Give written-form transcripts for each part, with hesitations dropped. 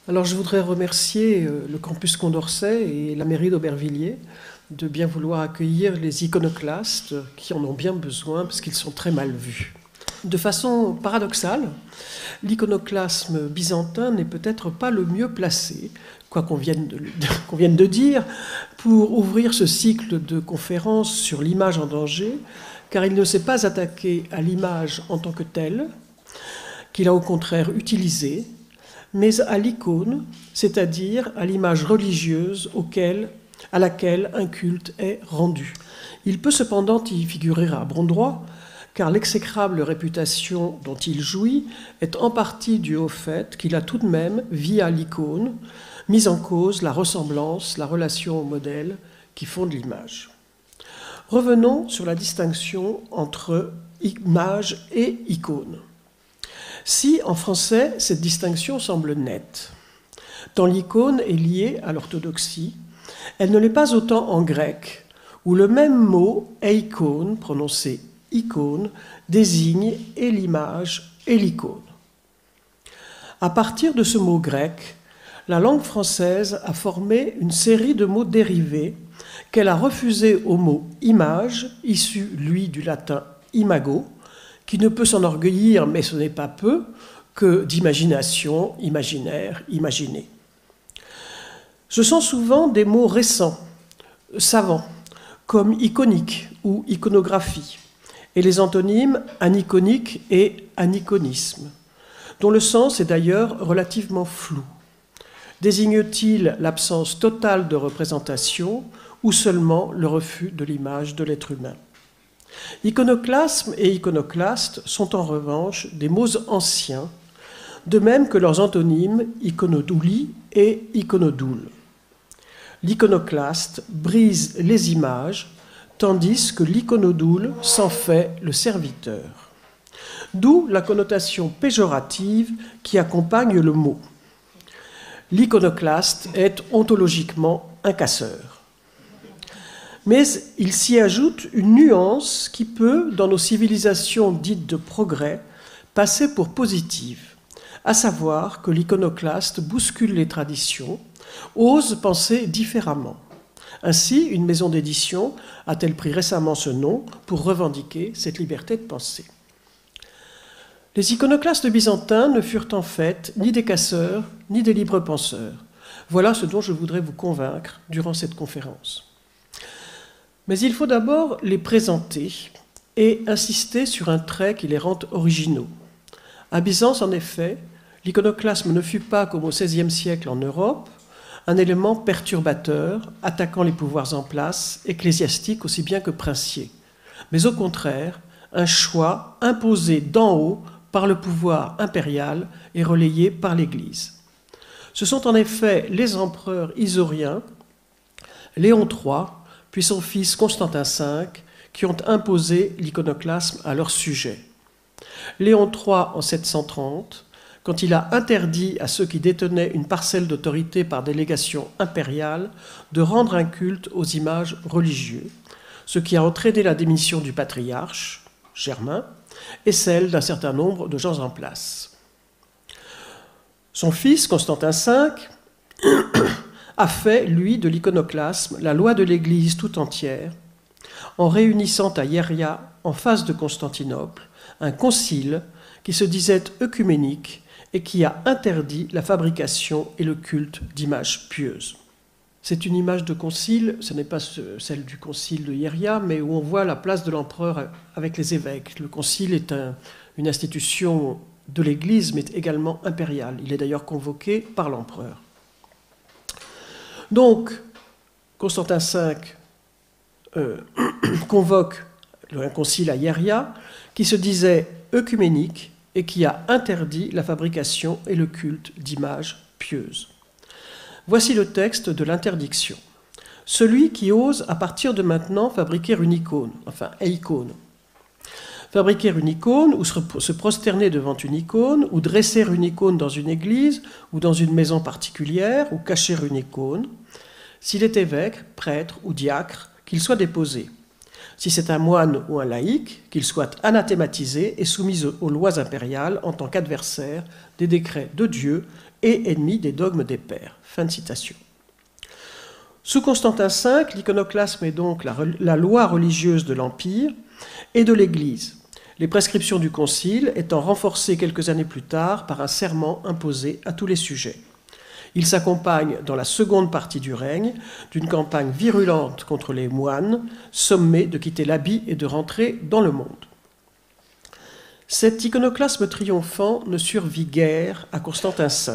Alors je voudrais remercier le campus Condorcet et la mairie d'Aubervilliers de bien vouloir accueillir les iconoclastes qui en ont bien besoin parce qu'ils sont très mal vus. De façon paradoxale, l'iconoclasme byzantin n'est peut-être pas le mieux placé, quoi qu'on vienne de dire, pour ouvrir ce cycle de conférences sur l'image en danger, car il ne s'est pas attaqué à l'image en tant que telle, qu'il a au contraire utilisée, mais à l'icône, c'est-à-dire à l'image religieuse à laquelle un culte est rendu. Il peut cependant y figurer à bon droit, car l'exécrable réputation dont il jouit est en partie due au fait qu'il a tout de même, via l'icône, mis en cause la ressemblance, la relation au modèle qui fonde l'image. Revenons sur la distinction entre image et icône. Si, en français, cette distinction semble nette, tant l'icône est liée à l'orthodoxie, elle ne l'est pas autant en grec, où le même mot, eikon, prononcé icône, désigne et l'image et l'icône. À partir de ce mot grec, la langue française a formé une série de mots dérivés qu'elle a refusés au mot image, issu, lui, du latin imago, qui ne peut s'enorgueillir, mais ce n'est pas peu, que d'imagination, imaginaire, imaginer. Ce sont souvent des mots récents, savants, comme iconique ou iconographie, et les antonymes aniconique et aniconisme, dont le sens est d'ailleurs relativement flou. Désigne-t-il l'absence totale de représentation ou seulement le refus de l'image de l'être humain ? Iconoclasme et iconoclaste sont en revanche des mots anciens, de même que leurs antonymes iconodouli et iconodoule. L'iconoclaste brise les images, tandis que l'iconodoule s'en fait le serviteur. D'où la connotation péjorative qui accompagne le mot. L'iconoclaste est ontologiquement un casseur. Mais il s'y ajoute une nuance qui peut, dans nos civilisations dites de progrès, passer pour positive, à savoir que l'iconoclaste bouscule les traditions, ose penser différemment. Ainsi, une maison d'édition a-t-elle pris récemment ce nom pour revendiquer cette liberté de penser. Les iconoclastes byzantins ne furent en fait ni des casseurs, ni des libres penseurs. Voilà ce dont je voudrais vous convaincre durant cette conférence. Mais il faut d'abord les présenter et insister sur un trait qui les rend originaux. À Byzance, en effet, l'iconoclasme ne fut pas, comme au XVIe siècle en Europe, un élément perturbateur, attaquant les pouvoirs en place, ecclésiastiques aussi bien que princiers, mais au contraire, un choix imposé d'en haut par le pouvoir impérial et relayé par l'Église. Ce sont en effet les empereurs isauriens, Léon III, puis son fils Constantin V, qui ont imposé l'iconoclasme à leur sujet. Léon III en 730, quand il a interdit à ceux qui détenaient une parcelle d'autorité par délégation impériale de rendre un culte aux images religieuses, ce qui a entraîné la démission du patriarche, Germain, et celle d'un certain nombre de gens en place. Son fils, Constantin V, a fait, lui, de l'iconoclasme la loi de l'Église tout entière, en réunissant à Hieria, en face de Constantinople, un concile qui se disait œcuménique et qui a interdit la fabrication et le culte d'images pieuses. C'est une image de concile, ce n'est pas celle du concile de Hieria, mais où on voit la place de l'empereur avec les évêques. Le concile est une institution de l'Église, mais également impériale. Il est d'ailleurs convoqué par l'empereur. Donc, Constantin V convoque un concile à Hieria qui se disait œcuménique et qui a interdit la fabrication et le culte d'images pieuses. Voici le texte de l'interdiction. Celui qui ose à partir de maintenant fabriquer une icône, enfin eikone. Fabriquer une icône ou se prosterner devant une icône ou dresser une icône dans une église ou dans une maison particulière ou cacher une icône, s'il est évêque, prêtre ou diacre, qu'il soit déposé. Si c'est un moine ou un laïc, qu'il soit anathématisé et soumis aux lois impériales en tant qu'adversaire des décrets de Dieu et ennemi des dogmes des pères. Fin de citation. Sous Constantin V, l'iconoclasme est donc la loi religieuse de l'Empire et de l'Église, les prescriptions du Concile étant renforcées quelques années plus tard par un serment imposé à tous les sujets. Il s'accompagne, dans la seconde partie du règne, d'une campagne virulente contre les moines, sommés de quitter l'habit et de rentrer dans le monde. Cet iconoclasme triomphant ne survit guère à Constantin V.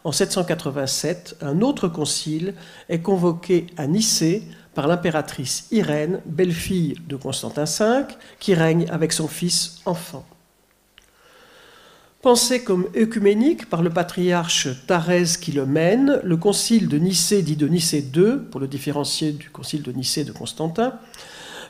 En 787, un autre concile est convoqué à Nicée par l'impératrice Irène, belle-fille de Constantin V, qui règne avec son fils enfant. Pensé comme œcuménique par le patriarche Thérèse qui le mène, le concile de Nicée dit de Nicée II, pour le différencier du concile de Nicée de Constantin,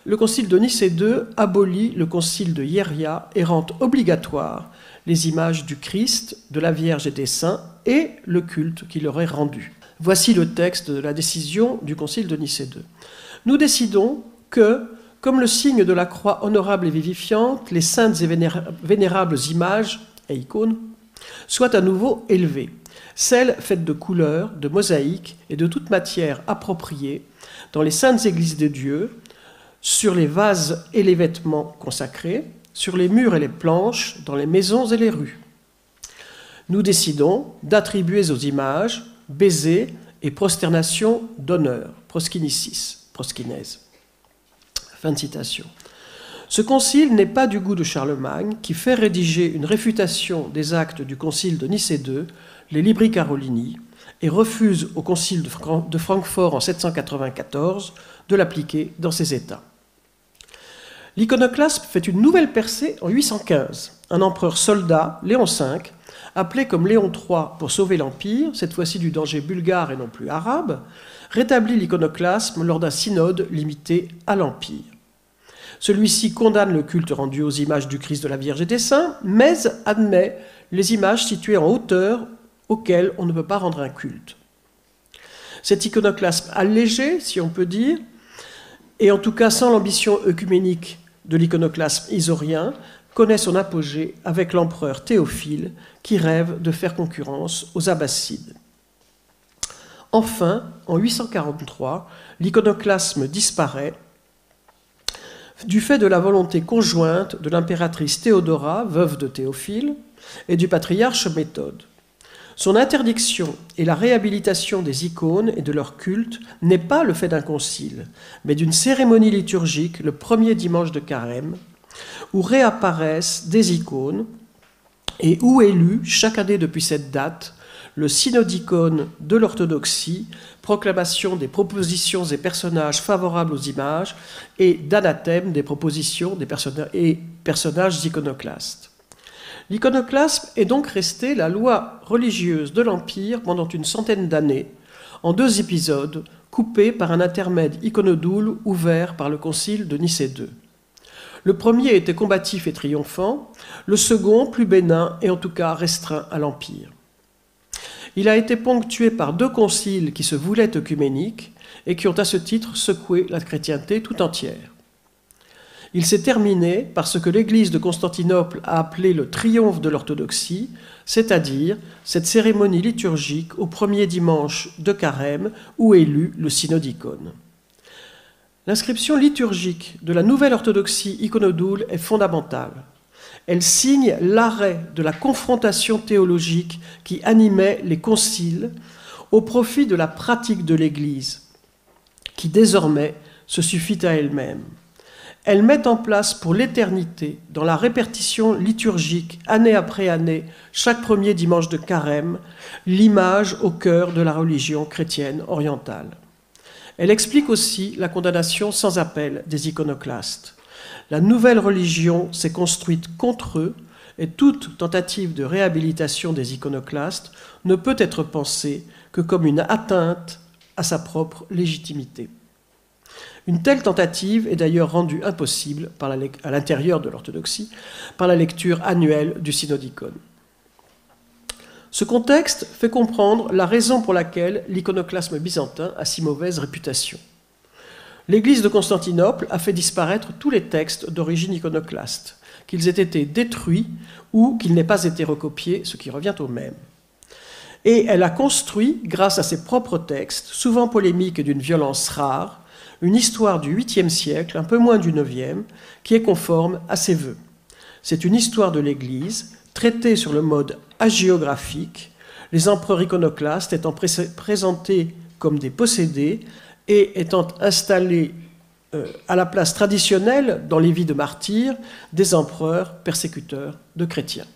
le concile de Nicée II abolit le concile de Hieria et rend obligatoire les images du Christ, de la Vierge et des saints et le culte qui leur est rendu. Voici le texte de la décision du concile de Nicée II. Nous décidons que, comme le signe de la croix honorable et vivifiante, les saintes et vénérables images et icônes soient à nouveau élevées, celles faites de couleurs, de mosaïques et de toute matière appropriée dans les saintes églises de Dieu, sur les vases et les vêtements consacrés, sur les murs et les planches, dans les maisons et les rues. Nous décidons d'attribuer aux images baisers et prosternation d'honneur, proskinisis, proskinèse. Fin de citation. Ce concile n'est pas du goût de Charlemagne, qui fait rédiger une réfutation des actes du concile de Nicée II, les Libri Carolini, et refuse au concile de Francfort en 794 de l'appliquer dans ses États. L'iconoclasme fait une nouvelle percée en 815. Un empereur soldat, Léon V, appelé comme Léon III pour sauver l'Empire, cette fois-ci du danger bulgare et non plus arabe, rétablit l'iconoclasme lors d'un synode limité à l'Empire. Celui-ci condamne le culte rendu aux images du Christ, de la Vierge et des saints, mais admet les images situées en hauteur auxquelles on ne peut pas rendre un culte. Cet iconoclasme allégé, si on peut dire, et en tout cas sans l'ambition œcuménique de l'iconoclasme isorien, connaît son apogée avec l'empereur Théophile qui rêve de faire concurrence aux Abbassides. Enfin, en 843, l'iconoclasme disparaît du fait de la volonté conjointe de l'impératrice Théodora, veuve de Théophile, et du patriarche Méthode. Son interdiction et la réhabilitation des icônes et de leur culte n'est pas le fait d'un concile, mais d'une cérémonie liturgique le premier dimanche de Carême, où réapparaissent des icônes et où est lu chaque année depuis cette date le synodicone de l'orthodoxie, proclamation des propositions et personnages favorables aux images et d'anathème des propositions et personnages iconoclastes. L'iconoclasme est donc resté la loi religieuse de l'Empire pendant une centaine d'années, en 2 épisodes, coupés par un intermède iconodoule ouvert par le concile de Nicée II. Le premier était combatif et triomphant, le second plus bénin et en tout cas restreint à l'Empire. Il a été ponctué par 2 conciles qui se voulaient œcuméniques et qui ont à ce titre secoué la chrétienté tout entière. Il s'est terminé par ce que l'Église de Constantinople a appelé le triomphe de l'orthodoxie, c'est-à-dire cette cérémonie liturgique au premier dimanche de Carême où est lu le synodicone. L'inscription liturgique de la nouvelle orthodoxie iconodoule est fondamentale. Elle signe l'arrêt de la confrontation théologique qui animait les conciles au profit de la pratique de l'Église, qui désormais se suffit à elle-même. Elle met en place pour l'éternité, dans la répétition liturgique, année après année, chaque premier dimanche de Carême, l'image au cœur de la religion chrétienne orientale. Elle explique aussi la condamnation sans appel des iconoclastes. La nouvelle religion s'est construite contre eux et toute tentative de réhabilitation des iconoclastes ne peut être pensée que comme une atteinte à sa propre légitimité. Une telle tentative est d'ailleurs rendue impossible à l'intérieur de l'orthodoxie par la lecture annuelle du synodicone. Ce contexte fait comprendre la raison pour laquelle l'iconoclasme byzantin a si mauvaise réputation. l'Église de Constantinople a fait disparaître tous les textes d'origine iconoclaste, qu'ils aient été détruits ou qu'ils n'aient pas été recopiés, ce qui revient au même. Et elle a construit, grâce à ses propres textes, souvent polémiques et d'une violence rare, une histoire du 8e siècle, un peu moins du 9e, qui est conforme à ses vœux. C'est une histoire de l'Église, traitée sur le mode hagiographique, les empereurs iconoclastes étant présentés comme des possédés et étant installés à la place traditionnelle dans les vies de martyrs des empereurs persécuteurs de chrétiens.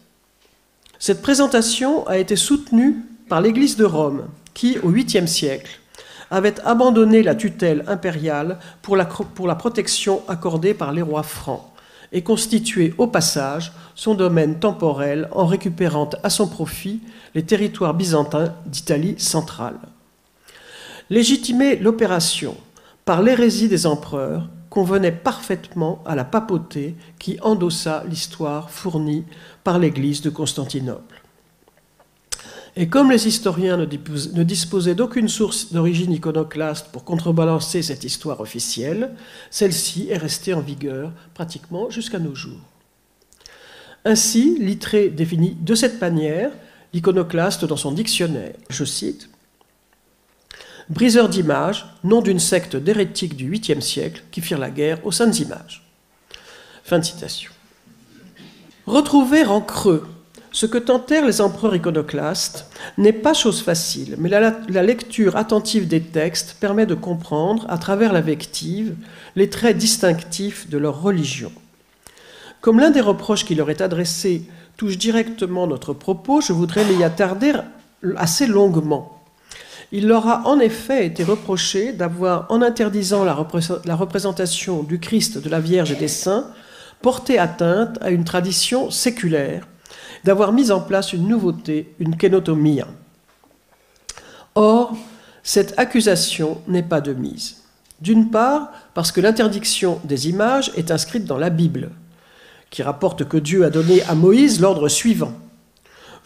Cette présentation a été soutenue par l'Église de Rome, qui, au 8e siècle, avait abandonné la tutelle impériale pour la protection accordée par les rois francs et constitué au passage son domaine temporel en récupérant à son profit les territoires byzantins d'Italie centrale. Légitimer l'opération par l'hérésie des empereurs convenait parfaitement à la papauté qui endossa l'histoire fournie par l'Église de Constantinople. Et comme les historiens ne disposaient d'aucune source d'origine iconoclaste pour contrebalancer cette histoire officielle, celle-ci est restée en vigueur pratiquement jusqu'à nos jours. Ainsi, Littré définit de cette manière l'iconoclaste dans son dictionnaire. Je cite « Briseurs d'images, nom d'une secte d'hérétiques du 8e siècle qui firent la guerre aux saintes images. » Fin de citation. Retrouver en creux ce que tentèrent les empereurs iconoclastes n'est pas chose facile, mais la lecture attentive des textes permet de comprendre, à travers l'invective, les traits distinctifs de leur religion. Comme l'un des reproches qui leur est adressé touche directement notre propos, je voudrais m'y attarder assez longuement. Il leur a en effet été reproché d'avoir, en interdisant la représentation du Christ, de la Vierge et des saints, porté atteinte à une tradition séculaire, d'avoir mis en place une nouveauté, une kénotomia. Or, cette accusation n'est pas de mise. D'une part, parce que l'interdiction des images est inscrite dans la Bible, qui rapporte que Dieu a donné à Moïse l'ordre suivant.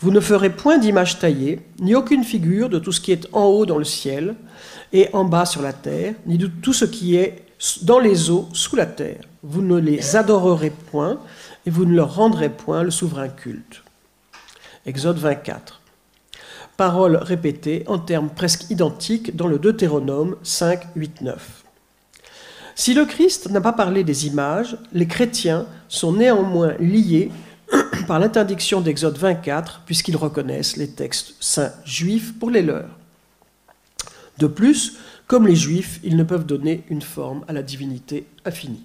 Vous ne ferez point d'image taillée, ni aucune figure de tout ce qui est en haut dans le ciel et en bas sur la terre, ni de tout ce qui est dans les eaux sous la terre. Vous ne les adorerez point et vous ne leur rendrez point le souverain culte. Exode 24. Parole répétée en termes presque identiques dans le Deutéronome 5, 8, 9. Si le Christ n'a pas parlé des images, les chrétiens sont néanmoins liés par l'interdiction d'Exode 24, puisqu'ils reconnaissent les textes saints juifs pour les leurs. De plus, comme les juifs, ils ne peuvent donner une forme à la divinité infinie.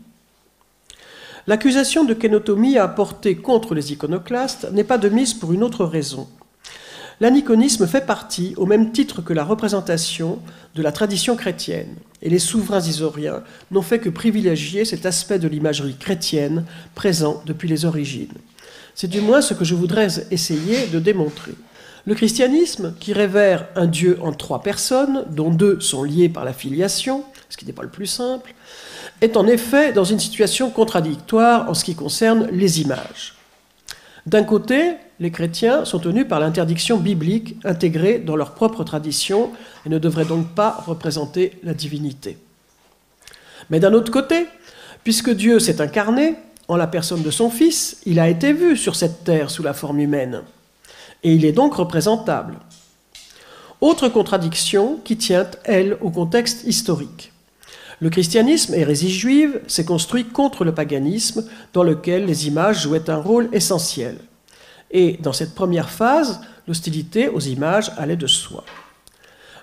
L'accusation de kénotomie à porter contre les iconoclastes n'est pas de mise pour une autre raison. L'aniconisme fait partie, au même titre que la représentation, de la tradition chrétienne, et les souverains isoriens n'ont fait que privilégier cet aspect de l'imagerie chrétienne présent depuis les origines. C'est du moins ce que je voudrais essayer de démontrer. Le christianisme, qui révère un Dieu en 3 personnes, dont 2 sont liées par la filiation, ce qui n'est pas le plus simple, est en effet dans une situation contradictoire en ce qui concerne les images. D'un côté, les chrétiens sont tenus par l'interdiction biblique intégrée dans leur propre tradition et ne devraient donc pas représenter la divinité. Mais d'un autre côté, puisque Dieu s'est incarné en la personne de son Fils, il a été vu sur cette terre sous la forme humaine, et il est donc représentable. Autre contradiction qui tient, elle, au contexte historique. Le christianisme, hérésie juive, s'est construit contre le paganisme dans lequel les images jouaient un rôle essentiel. Et dans cette première phase, l'hostilité aux images allait de soi.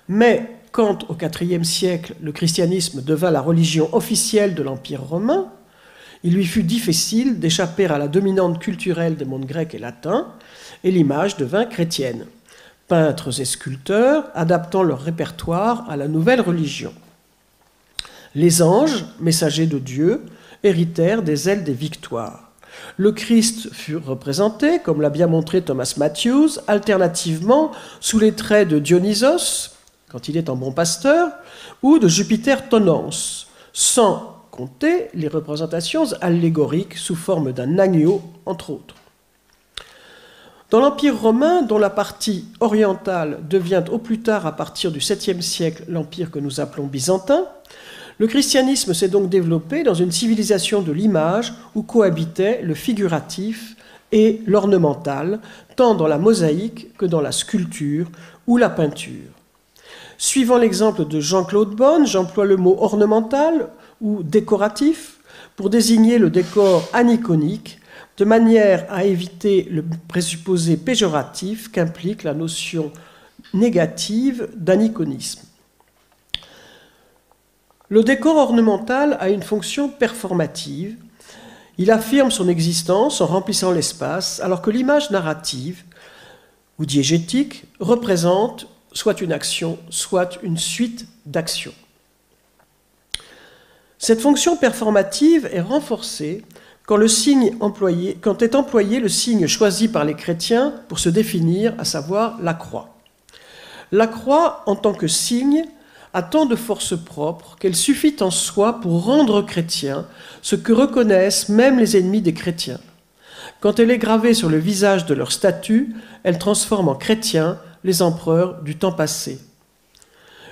Mais quand, au IVe siècle, le christianisme devint la religion officielle de l'Empire romain, il lui fut difficile d'échapper à la dominante culturelle des mondes grecs et latins, et l'image devint chrétienne. Peintres et sculpteurs adaptant leur répertoire à la nouvelle religion. Les anges, messagers de Dieu, héritèrent des ailes des victoires. Le Christ fut représenté, comme l'a bien montré Thomas Matthews, alternativement sous les traits de Dionysos, quand il est en bon pasteur, ou de Jupiter Tonans, sans compter les représentations allégoriques sous forme d'un agneau, entre autres. Dans l'Empire romain, dont la partie orientale devient au plus tard, à partir du 7e siècle, l'empire que nous appelons byzantin, Le christianisme s'est donc développé dans une civilisation de l'image où cohabitaient le figuratif et l'ornemental, tant dans la mosaïque que dans la sculpture ou la peinture. Suivant l'exemple de Jean-Claude Bonne, j'emploie le mot ornemental ou décoratif pour désigner le décor aniconique, de manière à éviter le présupposé péjoratif qu'implique la notion négative d'aniconisme. Le décor ornemental a une fonction performative. Il affirme son existence en remplissant l'espace, alors que l'image narrative ou diégétique représente soit une action, soit une suite d'actions. Cette fonction performative est renforcée quand est employé le signe choisi par les chrétiens pour se définir, à savoir la croix. La croix, en tant que signe, a tant de force propre qu'elle suffit en soi pour rendre chrétien ce que reconnaissent même les ennemis des chrétiens. Quand elle est gravée sur le visage de leur statue, elle transforme en chrétiens les empereurs du temps passé.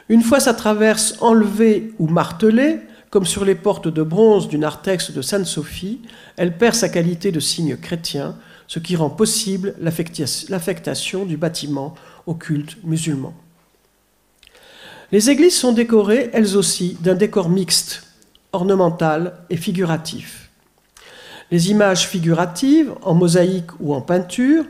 Une fois sa traverse enlevée ou martelée, comme sur les portes de bronze du narthex de Sainte-Sophie, elle perd sa qualité de signe chrétien, ce qui rend possible l'affectation du bâtiment au culte musulman. Les églises sont décorées, elles aussi, d'un décor mixte, ornemental et figuratif. Les images figuratives, en mosaïque ou en peinture,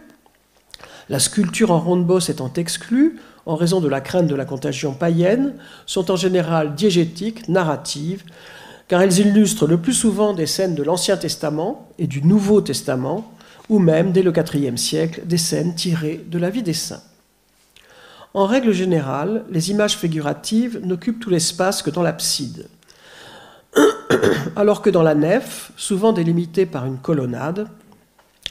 la sculpture en ronde-bosse étant exclue, en raison de la crainte de la contagion païenne, sont en général diégétiques, narratives, car elles illustrent le plus souvent des scènes de l'Ancien Testament et du Nouveau Testament, ou même, dès le IVe siècle, des scènes tirées de la vie des saints. En règle générale, les images figuratives n'occupent tout l'espace que dans l'abside, alors que dans la nef, souvent délimitée par une colonnade,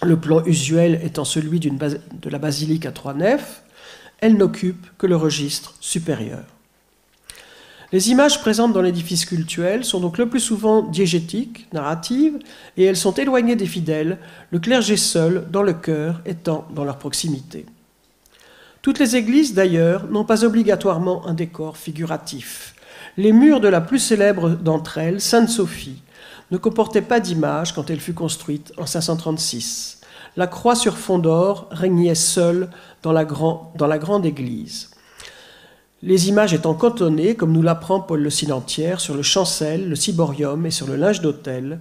le plan usuel étant celui de la basilique à 3 nefs, elle n'occupe que le registre supérieur. Les images présentes dans l'édifice cultuel sont donc le plus souvent diégétiques, narratives, et elles sont éloignées des fidèles, le clergé seul, dans le chœur, étant dans leur proximité. Toutes les églises, d'ailleurs, n'ont pas obligatoirement un décor figuratif. Les murs de la plus célèbre d'entre elles, Sainte-Sophie, ne comportaient pas d'image quand elle fut construite en 536. La croix sur fond d'or régnait seule dans la grande église. Les images étant cantonnées, comme nous l'apprend Paul le Silentiaire, sur le chancel, le ciborium et sur le linge d'autel,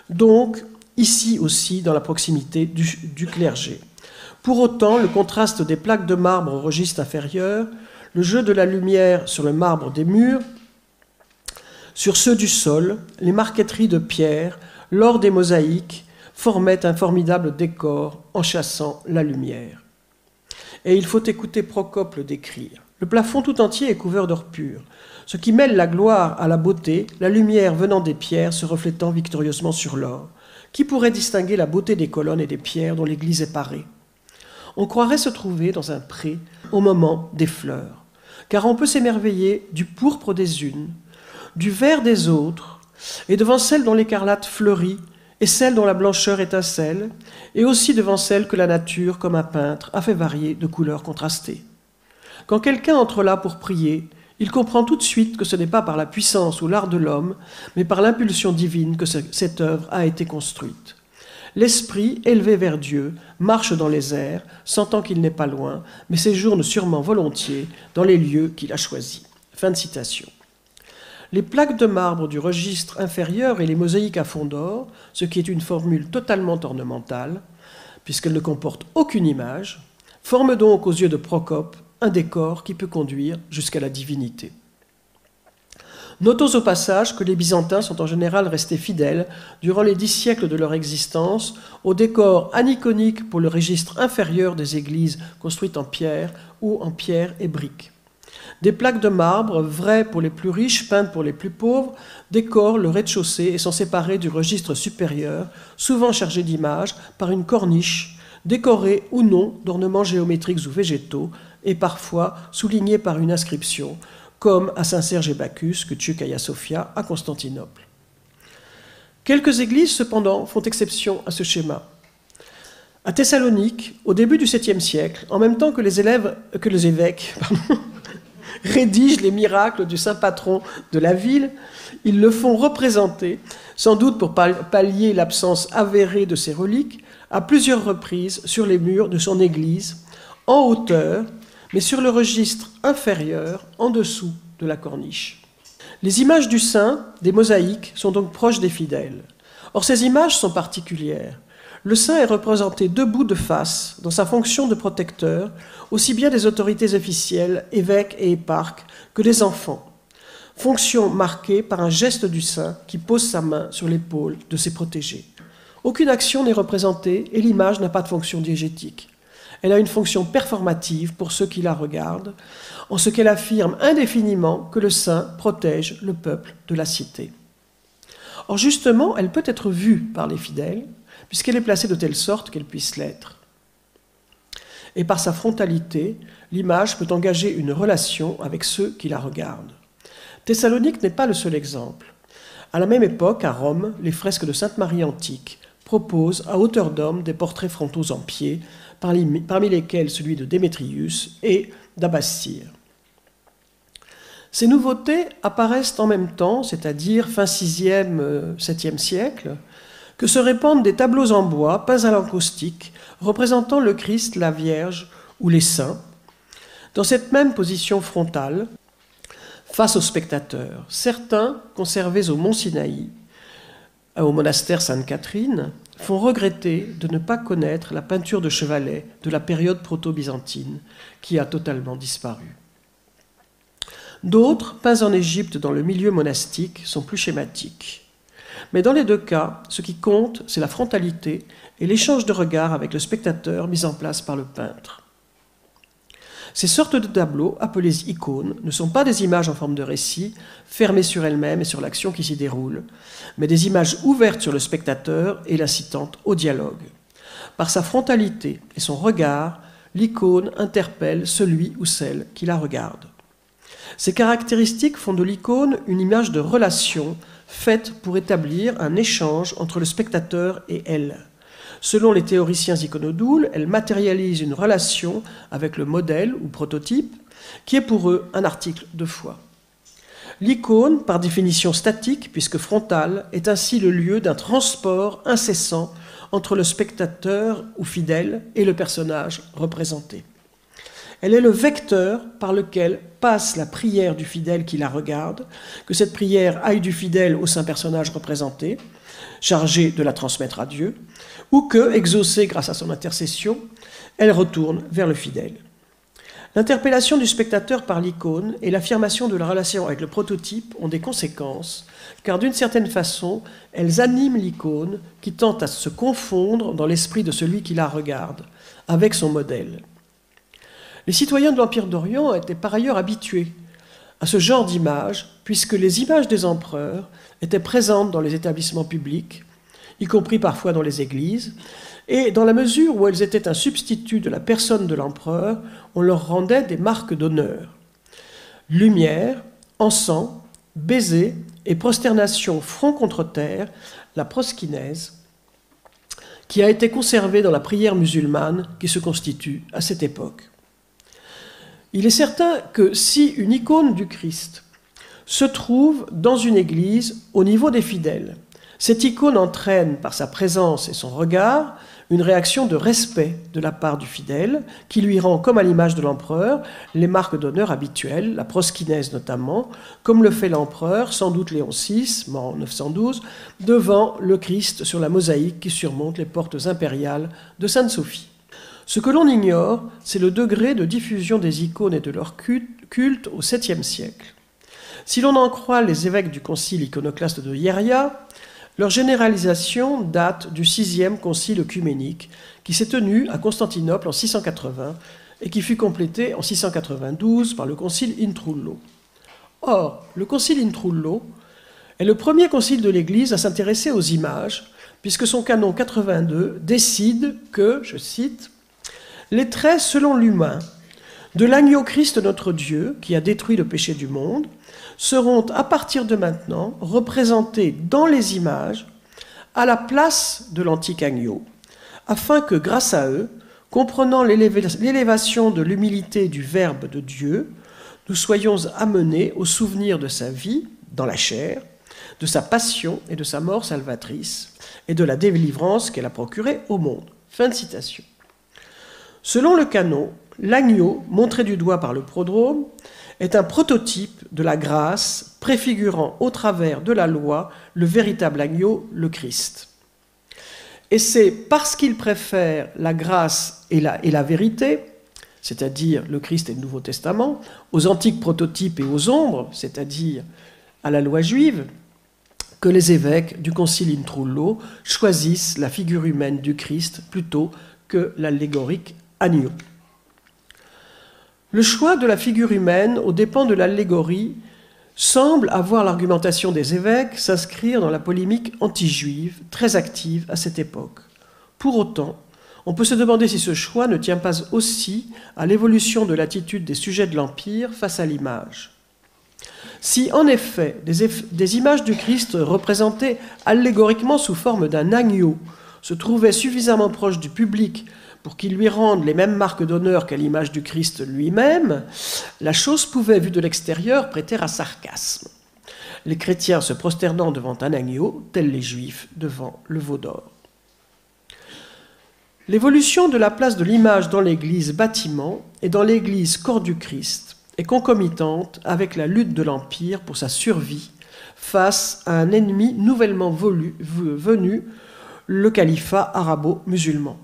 donc ici aussi dans la proximité du clergé. Pour autant, le contraste des plaques de marbre au registre inférieur, le jeu de la lumière sur le marbre des murs, sur ceux du sol, les marqueteries de pierre, l'or des mosaïques, formaient un formidable décor en chassant la lumière. Et il faut écouter Procope le décrire. Le plafond tout entier est couvert d'or pur, ce qui mêle la gloire à la beauté, la lumière venant des pierres se reflétant victorieusement sur l'or. Qui pourrait distinguer la beauté des colonnes et des pierres dont l'église est parée? On croirait se trouver dans un pré au moment des fleurs, car on peut s'émerveiller du pourpre des unes, du vert des autres, et devant celle dont l'écarlate fleurit, et celle dont la blancheur étincelle, et aussi devant celle que la nature, comme un peintre, a fait varier de couleurs contrastées. Quand quelqu'un entre là pour prier, il comprend tout de suite que ce n'est pas par la puissance ou l'art de l'homme, mais par l'impulsion divine que cette œuvre a été construite. L'esprit, élevé vers Dieu, marche dans les airs, sentant qu'il n'est pas loin, mais séjourne sûrement volontiers dans les lieux qu'il a choisis. Fin de citation. Les plaques de marbre du registre inférieur et les mosaïques à fond d'or, ce qui est une formule totalement ornementale, puisqu'elle ne comporte aucune image, forment donc aux yeux de Procope un décor qui peut conduire jusqu'à la divinité. Notons au passage que les Byzantins sont en général restés fidèles, durant les 10 siècles de leur existence, au décor aniconique pour le registre inférieur des églises construites en pierre ou en pierre et briques. Des plaques de marbre, vraies pour les plus riches, peintes pour les plus pauvres, décorent le rez-de-chaussée et sont séparées du registre supérieur, souvent chargé d'images, par une corniche, décorée ou non d'ornements géométriques ou végétaux, et parfois soulignée par une inscription, comme à Saint-Serge et Bacchus, que Tchuk Hagia Sophia à Constantinople. Quelques églises, cependant, font exception à ce schéma. À Thessalonique, au début du 7e siècle, en même temps que les évêques rédigent les miracles du saint patron de la ville, ils le font représenter, sans doute pour pallier l'absence avérée de ses reliques, à plusieurs reprises sur les murs de son église, en hauteur, mais sur le registre inférieur, en dessous de la corniche. Les images du saint, des mosaïques, sont donc proches des fidèles. Or, ces images sont particulières. Le saint est représenté debout de face, dans sa fonction de protecteur, aussi bien des autorités officielles, évêques et éparques, que des enfants. Fonction marquée par un geste du saint qui pose sa main sur l'épaule de ses protégés. Aucune action n'est représentée et l'image n'a pas de fonction diégétique. Elle a une fonction performative pour ceux qui la regardent, en ce qu'elle affirme indéfiniment que le saint protège le peuple de la cité. Or justement, elle peut être vue par les fidèles, puisqu'elle est placée de telle sorte qu'elle puisse l'être. Et par sa frontalité, l'image peut engager une relation avec ceux qui la regardent. Thessalonique n'est pas le seul exemple. À la même époque, à Rome, les fresques de Sainte Marie antique proposent à hauteur d'homme des portraits frontaux en pied, parmi lesquels celui de Démétrius et d'Abbastir. Ces nouveautés apparaissent en même temps, c'est-à-dire fin 6e, 7e siècle, que se répandent des tableaux en bois peints à l'encaustique représentant le Christ, la Vierge ou les saints, dans cette même position frontale, face aux spectateurs. Certains, conservés au Mont Sinaï, au monastère Sainte-Catherine, font regretter de ne pas connaître la peinture de chevalet de la période proto-byzantine, qui a totalement disparu. D'autres, peints en Égypte dans le milieu monastique, sont plus schématiques. Mais dans les deux cas, ce qui compte, c'est la frontalité et l'échange de regards avec le spectateur mis en place par le peintre. Ces sortes de tableaux, appelés icônes, ne sont pas des images en forme de récit, fermées sur elles-mêmes et sur l'action qui s'y déroule, mais des images ouvertes sur le spectateur et l'incitant au dialogue. Par sa frontalité et son regard, l'icône interpelle celui ou celle qui la regarde. Ces caractéristiques font de l'icône une image de relation faite pour établir un échange entre le spectateur et elle. Selon les théoriciens iconodoules, elle matérialise une relation avec le modèle ou prototype, qui est pour eux un article de foi. L'icône, par définition statique, puisque frontale, est ainsi le lieu d'un transport incessant entre le spectateur ou fidèle et le personnage représenté. Elle est le vecteur par lequel passe la prière du fidèle qui la regarde, que cette prière aille du fidèle au saint personnage représenté, chargé de la transmettre à Dieu, ou que, exaucée grâce à son intercession, elle retourne vers le fidèle. L'interpellation du spectateur par l'icône et l'affirmation de la relation avec le prototype ont des conséquences, car d'une certaine façon, elles animent l'icône qui tente à se confondre dans l'esprit de celui qui la regarde, avec son modèle. Les citoyens de l'Empire d'Orient étaient par ailleurs habitués à ce genre d'images, puisque les images des empereurs étaient présentes dans les établissements publics, y compris parfois dans les églises, et dans la mesure où elles étaient un substitut de la personne de l'empereur, on leur rendait des marques d'honneur. Lumière, encens, baiser et prosternation front contre terre, la proskinèse, qui a été conservée dans la prière musulmane qui se constitue à cette époque. Il est certain que si une icône du Christ se trouve dans une église au niveau des fidèles, cette icône entraîne par sa présence et son regard une réaction de respect de la part du fidèle qui lui rend, comme à l'image de l'empereur, les marques d'honneur habituelles, la proskinèse notamment, comme le fait l'empereur, sans doute Léon VI, mort en 912, devant le Christ sur la mosaïque qui surmonte les portes impériales de Sainte-Sophie. Ce que l'on ignore, c'est le degré de diffusion des icônes et de leur culte au 7e siècle. Si l'on en croit les évêques du concile iconoclaste de Hieria, leur généralisation date du 6e concile œcuménique qui s'est tenu à Constantinople en 680 et qui fut complété en 692 par le concile Intrullo. Or, le concile Intrullo est le premier concile de l'Église à s'intéresser aux images, puisque son canon 82 décide que, je cite, « les traits selon l'humain de l'agneau Christ notre Dieu, qui a détruit le péché du monde, seront à partir de maintenant représentés dans les images à la place de l'antique agneau, afin que, grâce à eux, comprenant l'élévation de l'humilité du Verbe de Dieu, nous soyons amenés au souvenir de sa vie dans la chair, de sa passion et de sa mort salvatrice, et de la délivrance qu'elle a procurée au monde. » Fin de citation. Selon le canon, l'agneau, montré du doigt par le prodrome, est un prototype de la grâce, préfigurant au travers de la loi le véritable agneau, le Christ. Et c'est parce qu'il préfère la grâce et la vérité, c'est-à-dire le Christ et le Nouveau Testament, aux antiques prototypes et aux ombres, c'est-à-dire à la loi juive, que les évêques du Concile in Trullo choisissent la figure humaine du Christ plutôt que l'allégorique agneau. Le choix de la figure humaine aux dépens de l'allégorie semble, à voir l'argumentation des évêques, s'inscrire dans la polémique anti-juive, très active à cette époque. Pour autant, on peut se demander si ce choix ne tient pas aussi à l'évolution de l'attitude des sujets de l'Empire face à l'image. Si, en effet, des images du Christ représentées allégoriquement sous forme d'un agneau se trouvaient suffisamment proches du public pour qu'il lui rende les mêmes marques d'honneur qu'à l'image du Christ lui-même, la chose pouvait, vue de l'extérieur, prêter à sarcasme. Les chrétiens se prosternant devant un agneau, tels les Juifs devant le veau d'or. L'évolution de la place de l'image dans l'Église bâtiment et dans l'Église corps du Christ est concomitante avec la lutte de l'Empire pour sa survie face à un ennemi nouvellement venu, le califat arabo-musulman.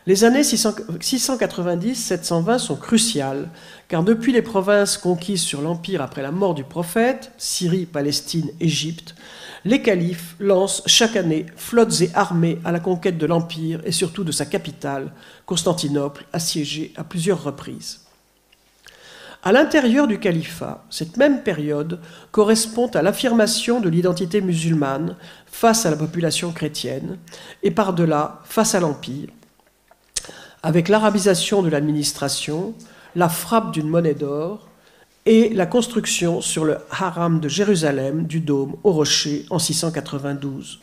Les années 690-720 sont cruciales, car depuis les provinces conquises sur l'Empire après la mort du prophète, Syrie, Palestine, Égypte, les califes lancent chaque année flottes et armées à la conquête de l'Empire et surtout de sa capitale, Constantinople, assiégée à plusieurs reprises. À l'intérieur du califat, cette même période correspond à l'affirmation de l'identité musulmane face à la population chrétienne et par-delà face à l'Empire, avec l'arabisation de l'administration, la frappe d'une monnaie d'or et la construction sur le haram de Jérusalem du dôme au rocher en 692.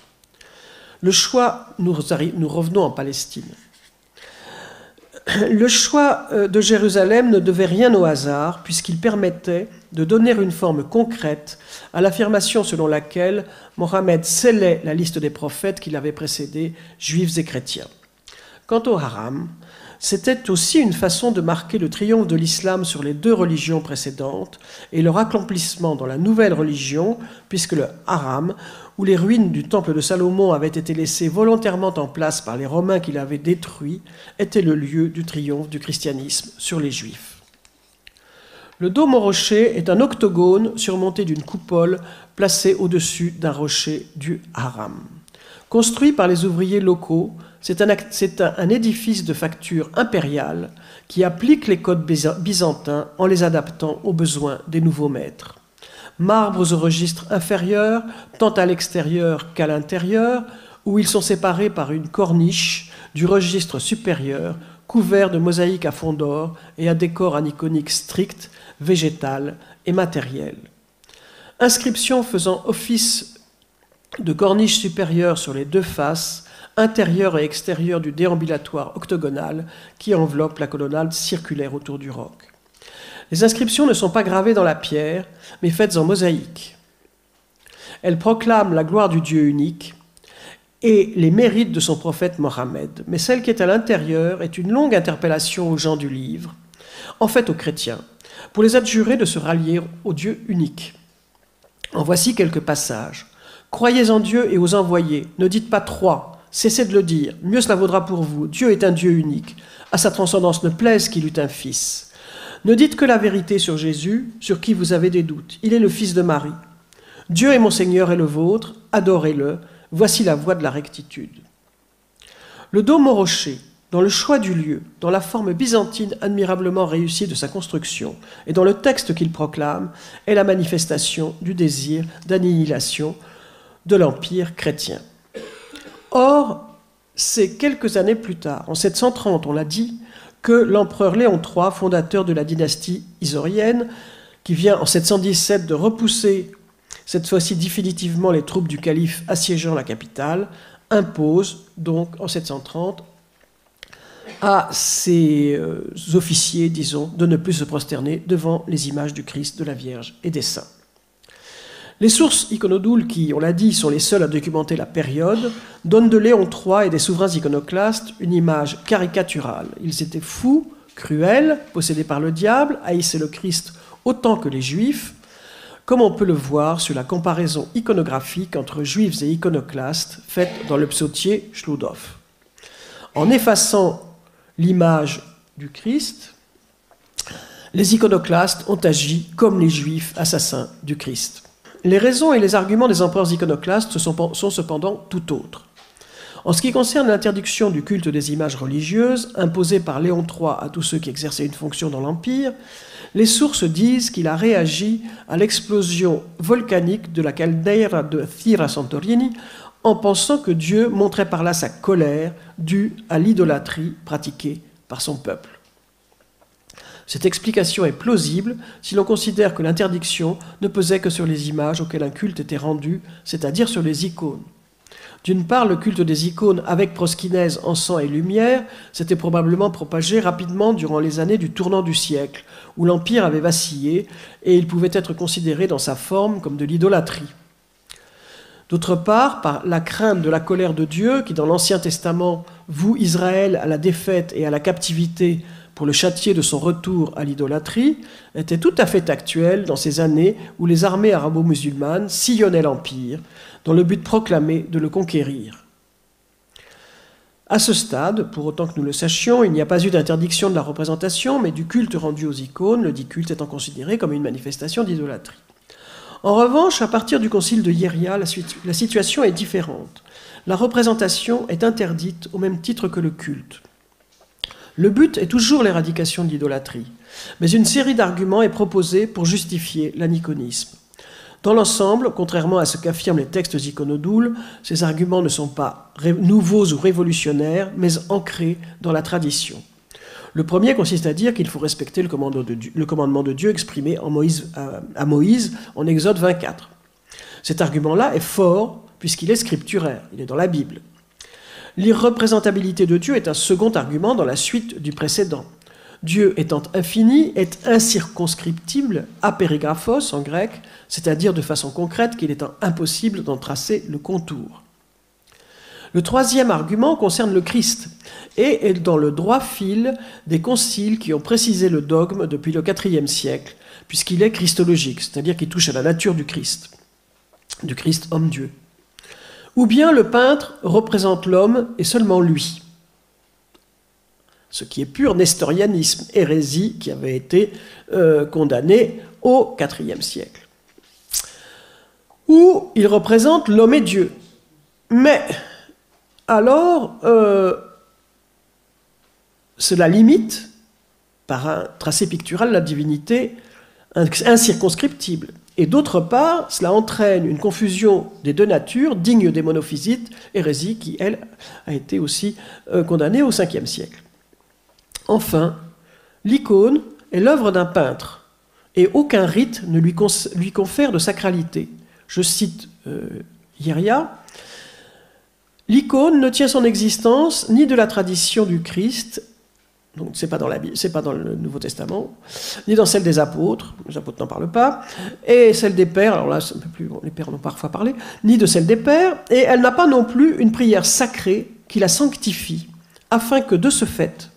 Nous revenons en Palestine. Le choix de Jérusalem ne devait rien au hasard, puisqu'il permettait de donner une forme concrète à l'affirmation selon laquelle Mohammed scellait la liste des prophètes qui l'avaient précédé, juifs et chrétiens. Quant au haram, c'était aussi une façon de marquer le triomphe de l'islam sur les deux religions précédentes et leur accomplissement dans la nouvelle religion, puisque le haram, où les ruines du temple de Salomon avaient été laissées volontairement en place par les Romains qui l'avaient détruit, était le lieu du triomphe du christianisme sur les Juifs. Le dôme au rocher est un octogone surmonté d'une coupole placée au-dessus d'un rocher du haram. Construit par les ouvriers locaux, c'est un édifice de facture impériale qui applique les codes byzantins en les adaptant aux besoins des nouveaux maîtres. Marbres au registre inférieur, tant à l'extérieur qu'à l'intérieur, où ils sont séparés par une corniche du registre supérieur, couvert de mosaïques à fond d'or et à décor aniconique strict, végétal et matériel. Inscription faisant office de corniche supérieure sur les deux faces, intérieure et extérieure du déambulatoire octogonal qui enveloppe la colonnade circulaire autour du roc. Les inscriptions ne sont pas gravées dans la pierre, mais faites en mosaïque. Elles proclament la gloire du Dieu unique et les mérites de son prophète Mohammed, mais celle qui est à l'intérieur est une longue interpellation aux gens du livre, en fait aux chrétiens, pour les adjurer de se rallier au Dieu unique. En voici quelques passages. « Croyez en Dieu et aux envoyés, ne dites pas trois. Cessez de le dire, mieux cela vaudra pour vous. Dieu est un Dieu unique. À sa transcendance ne plaise qu'il eût un fils. Ne dites que la vérité sur Jésus, sur qui vous avez des doutes. Il est le fils de Marie. Dieu est mon Seigneur et le vôtre, adorez-le. Voici la voie de la rectitude. » Le dôme au rocher, dans le choix du lieu, dans la forme byzantine admirablement réussie de sa construction et dans le texte qu'il proclame, est la manifestation du désir d'annihilation de l'empire chrétien. Or, c'est quelques années plus tard, en 730, on l'a dit, que l'empereur Léon III, fondateur de la dynastie isaurienne, qui vient en 717 de repousser, cette fois-ci définitivement, les troupes du calife assiégeant la capitale, impose donc en 730 à ses officiers, disons, de ne plus se prosterner devant les images du Christ, de la Vierge et des saints. Les sources iconodoules qui, on l'a dit, sont les seules à documenter la période, donnent de Léon III et des souverains iconoclastes une image caricaturale. Ils étaient fous, cruels, possédés par le diable, haïssaient le Christ autant que les Juifs, comme on peut le voir sur la comparaison iconographique entre Juifs et iconoclastes faite dans le psautier Schludoff. En effaçant l'image du Christ, les iconoclastes ont agi comme les Juifs assassins du Christ. Les raisons et les arguments des empereurs iconoclastes sont cependant tout autres. En ce qui concerne l'interdiction du culte des images religieuses, imposée par Léon III à tous ceux qui exerçaient une fonction dans l'Empire, les sources disent qu'il a réagi à l'explosion volcanique de la caldeira de Thira Santorini en pensant que Dieu montrait par là sa colère due à l'idolâtrie pratiquée par son peuple. Cette explication est plausible si l'on considère que l'interdiction ne pesait que sur les images auxquelles un culte était rendu, c'est-à-dire sur les icônes. D'une part, le culte des icônes avec proskinèse, encens et lumière s'était probablement propagé rapidement durant les années du tournant du siècle, où l'Empire avait vacillé et il pouvait être considéré dans sa forme comme de l'idolâtrie. D'autre part, par la crainte de la colère de Dieu, qui dans l'Ancien Testament voue Israël à la défaite et à la captivité pour le châtier de son retour à l'idolâtrie, était tout à fait actuelle dans ces années où les armées arabo-musulmanes sillonnaient l'Empire, dans le but proclamé de le conquérir. À ce stade, pour autant que nous le sachions, il n'y a pas eu d'interdiction de la représentation, mais du culte rendu aux icônes, le dit culte étant considéré comme une manifestation d'idolâtrie. En revanche, à partir du concile de Hieria, la situation est différente. La représentation est interdite au même titre que le culte. Le but est toujours l'éradication de l'idolâtrie, mais une série d'arguments est proposée pour justifier l'aniconisme. Dans l'ensemble, contrairement à ce qu'affirment les textes iconodoules, ces arguments ne sont pas nouveaux ou révolutionnaires, mais ancrés dans la tradition. Le premier consiste à dire qu'il faut respecter le commandement de Dieu exprimé à Moïse en Exode 24. Cet argument-là est fort puisqu'il est scripturaire, il est dans la Bible. L'irreprésentabilité de Dieu est un second argument dans la suite du précédent. Dieu étant infini, est incirconscriptible, apérigraphos en grec, c'est-à-dire de façon concrète qu'il est impossible d'en tracer le contour. Le troisième argument concerne le Christ et est dans le droit fil des conciles qui ont précisé le dogme depuis le IVe siècle, puisqu'il est christologique, c'est-à-dire qu'il touche à la nature du Christ homme-dieu. Ou bien le peintre représente l'homme et seulement lui. Ce qui est pur nestorianisme, hérésie qui avait été condamnée au IVe siècle. Ou il représente l'homme et Dieu. Mais alors, cela limite, par un tracé pictural, la divinité incirconscriptible. Et d'autre part, cela entraîne une confusion des deux natures, digne des monophysites, hérésie qui, elle, a été aussi condamnée au Ve siècle. Enfin, l'icône est l'œuvre d'un peintre, et aucun rite ne lui confère de sacralité. Je cite Hieria, « L'icône ne tient son existence ni de la tradition du Christ, donc c'est pas dans la Bible, c'est pas dans le Nouveau Testament, ni dans celle des apôtres, les apôtres n'en parlent pas, et celle des pères, alors là c'est un peu plus, bon, les pères en ont parfois parlé, ni de celle des pères, et elle n'a pas non plus une prière sacrée qui la sanctifie, afin que de ce fait,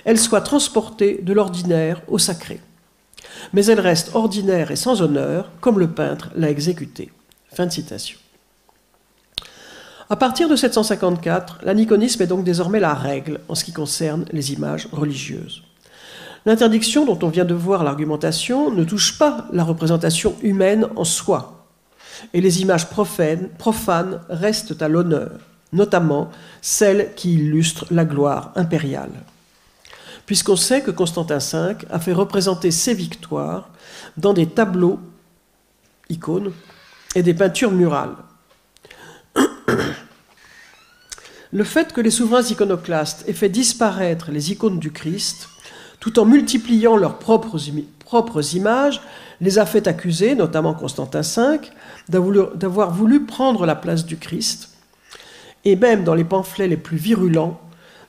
elle soit transportée de l'ordinaire au sacré. Mais elle reste ordinaire et sans honneur, comme le peintre l'a exécuté. » Fin de citation. À partir de 754, l'aniconisme est donc désormais la règle en ce qui concerne les images religieuses. L'interdiction dont on vient de voir l'argumentation ne touche pas la représentation humaine en soi, et les images profanes restent à l'honneur, notamment celles qui illustrent la gloire impériale. Puisqu'on sait que Constantin V a fait représenter ses victoires dans des tableaux, icônes, et des peintures murales. Le fait que les souverains iconoclastes aient fait disparaître les icônes du Christ, tout en multipliant leurs propres images, les a fait accuser, notamment Constantin V, d'avoir voulu prendre la place du Christ, et même dans les pamphlets les plus virulents,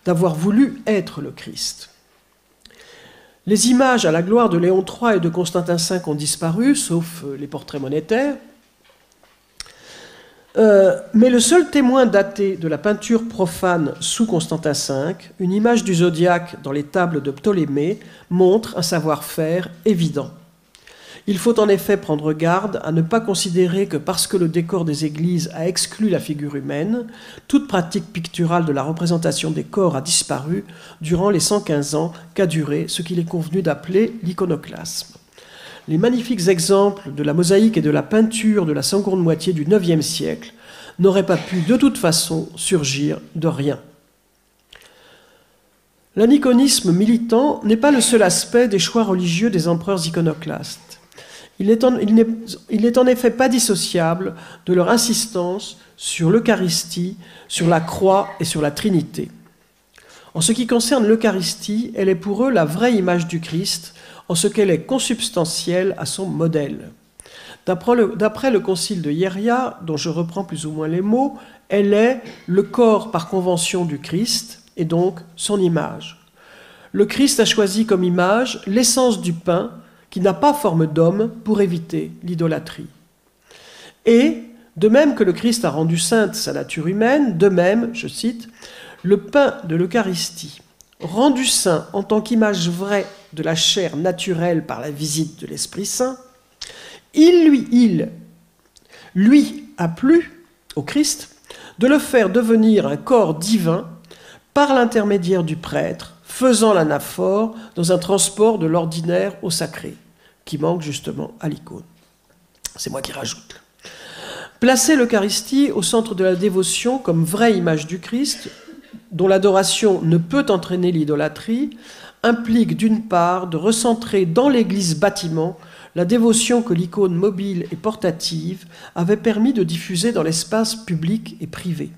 d'avoir voulu être le Christ. Les images à la gloire de Léon III et de Constantin V ont disparu, sauf les portraits monétaires. Mais le seul témoin daté de la peinture profane sous Constantin V, une image du zodiaque dans les tables de Ptolémée, montre un savoir-faire évident. Il faut en effet prendre garde à ne pas considérer que parce que le décor des églises a exclu la figure humaine, toute pratique picturale de la représentation des corps a disparu durant les 115 ans qu'a duré ce qu'il est convenu d'appeler l'iconoclasme. Les magnifiques exemples de la mosaïque et de la peinture de la seconde moitié du IXe siècle n'auraient pas pu de toute façon surgir de rien. L'aniconisme militant n'est pas le seul aspect des choix religieux des empereurs iconoclastes. Il n'est en effet pas dissociable de leur insistance sur l'Eucharistie, sur la croix et sur la Trinité. En ce qui concerne l'Eucharistie, elle est pour eux la vraie image du Christ, en ce qu'elle est consubstantielle à son modèle. D'après le concile de Hieria, dont je reprends plus ou moins les mots, elle est le corps par convention du Christ, et donc son image. Le Christ a choisi comme image l'essence du pain, qui n'a pas forme d'homme, pour éviter l'idolâtrie. Et, de même que le Christ a rendu sainte sa nature humaine, de même, je cite, « le pain de l'Eucharistie, rendu saint en tant qu'image vraie de la chair naturelle par la visite de l'Esprit Saint, il lui a plu au Christ de le faire devenir un corps divin par l'intermédiaire du prêtre, faisant l'anaphore dans un transport de l'ordinaire au sacré, qui manque justement à l'icône. » C'est moi qui rajoute. Placer l'Eucharistie au centre de la dévotion comme vraie image du Christ, dont l'adoration ne peut entraîner l'idolâtrie, implique d'une part de recentrer dans l'Église bâtiment la dévotion que l'icône mobile et portative avait permis de diffuser dans l'espace public et privé.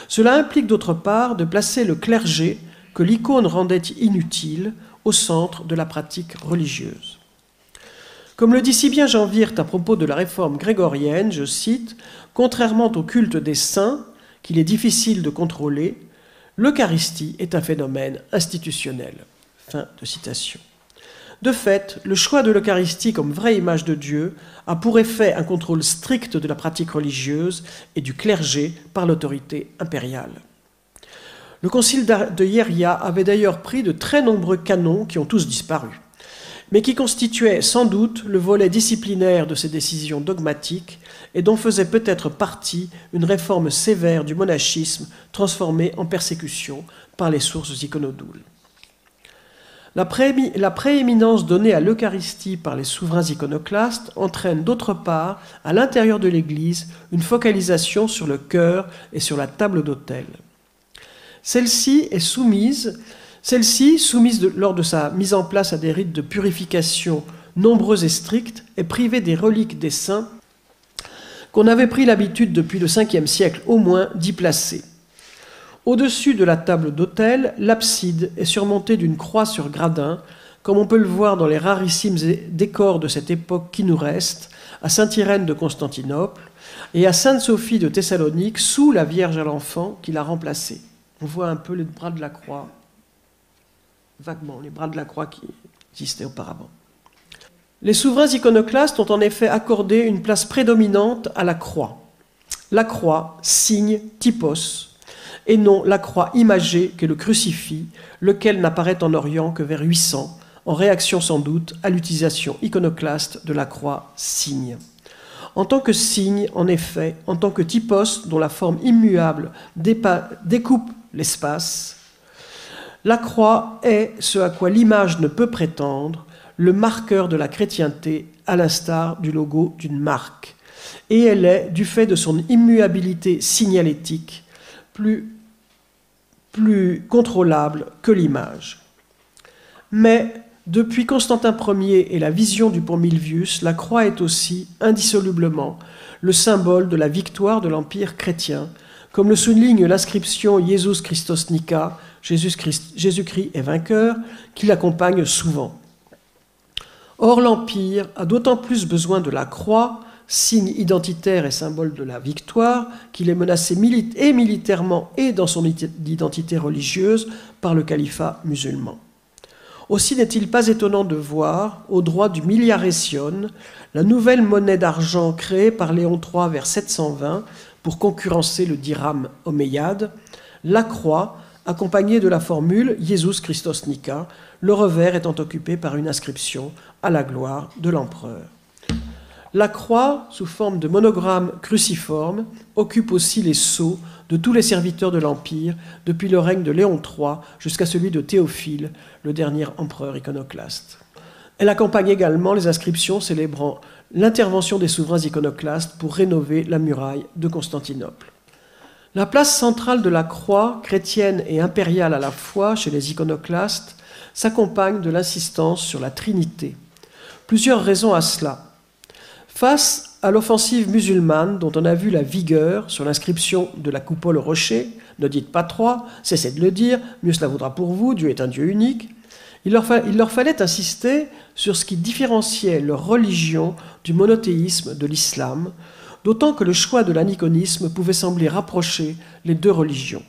Cela implique d'autre part de placer le clergé que l'icône rendait inutile au centre de la pratique religieuse. Comme le dit si bien Jean Wirth à propos de la réforme grégorienne, je cite, « Contrairement au culte des saints, qu'il est difficile de contrôler, l'Eucharistie est un phénomène institutionnel. » Fin de citation. De fait, le choix de l'Eucharistie comme vraie image de Dieu a pour effet un contrôle strict de la pratique religieuse et du clergé par l'autorité impériale. Le concile de Hieria avait d'ailleurs pris de très nombreux canons qui ont tous disparu, mais qui constituaient sans doute le volet disciplinaire de ces décisions dogmatiques et dont faisait peut-être partie une réforme sévère du monachisme transformée en persécution par les sources iconodoules. La prééminence donnée à l'Eucharistie par les souverains iconoclastes entraîne d'autre part, à l'intérieur de l'Église, une focalisation sur le cœur et sur la table d'autel. Celle-ci, soumise lors de sa mise en place à des rites de purification nombreux et stricts, est privée des reliques des saints qu'on avait pris l'habitude depuis le Ve siècle au moins d'y placer. Au-dessus de la table d'autel, l'abside est surmontée d'une croix sur gradin, comme on peut le voir dans les rarissimes décors de cette époque qui nous restent, à Sainte-Irène de Constantinople et à Sainte-Sophie de Thessalonique, sous la Vierge à l'Enfant qui l'a remplacée. On voit un peu les bras de la croix, vaguement, les bras de la croix qui existaient auparavant. Les souverains iconoclastes ont en effet accordé une place prédominante à la croix. La croix, signe, typos, et non la croix imagée qu'est le crucifix, lequel n'apparaît en Orient que vers 800, en réaction sans doute à l'utilisation iconoclaste de la croix signe. En tant que signe, en effet, en tant que typos dont la forme immuable découpe l'espace, la croix est ce à quoi l'image ne peut prétendre, le marqueur de la chrétienté, à l'instar du logo d'une marque. Et elle est, du fait de son immuabilité signalétique, plus contrôlable que l'image. Mais, depuis Constantin Ier et la vision du pont Milvius, la croix est aussi, indissolublement, le symbole de la victoire de l'Empire chrétien, comme le souligne l'inscription « Jesus Christos Nica », Jésus-Christ est vainqueur, qui l'accompagne souvent. Or, l'Empire a d'autant plus besoin de la croix signe identitaire et symbole de la victoire, qu'il est menacé militairement et dans son identité religieuse par le califat musulman. Aussi n'est-il pas étonnant de voir, au droit du milliaression, la nouvelle monnaie d'argent créée par Léon III vers 720 pour concurrencer le dirham omeyyade, la croix accompagnée de la formule « Jesus Christos Nica », le revers étant occupé par une inscription à la gloire de l'empereur. La croix, sous forme de monogramme cruciforme, occupe aussi les sceaux de tous les serviteurs de l'Empire, depuis le règne de Léon III jusqu'à celui de Théophile, le dernier empereur iconoclaste. Elle accompagne également les inscriptions célébrant l'intervention des souverains iconoclastes pour rénover la muraille de Constantinople. La place centrale de la croix, chrétienne et impériale à la fois chez les iconoclastes, s'accompagne de l'insistance sur la Trinité. Plusieurs raisons à cela. Face à l'offensive musulmane dont on a vu la vigueur sur l'inscription de la coupole au rocher, ne dites pas trois, cessez de le dire, mieux cela vaudra pour vous, Dieu est un Dieu unique, il leur fallait insister sur ce qui différenciait leur religion du monothéisme de l'islam, d'autant que le choix de l'aniconisme pouvait sembler rapprocher les deux religions.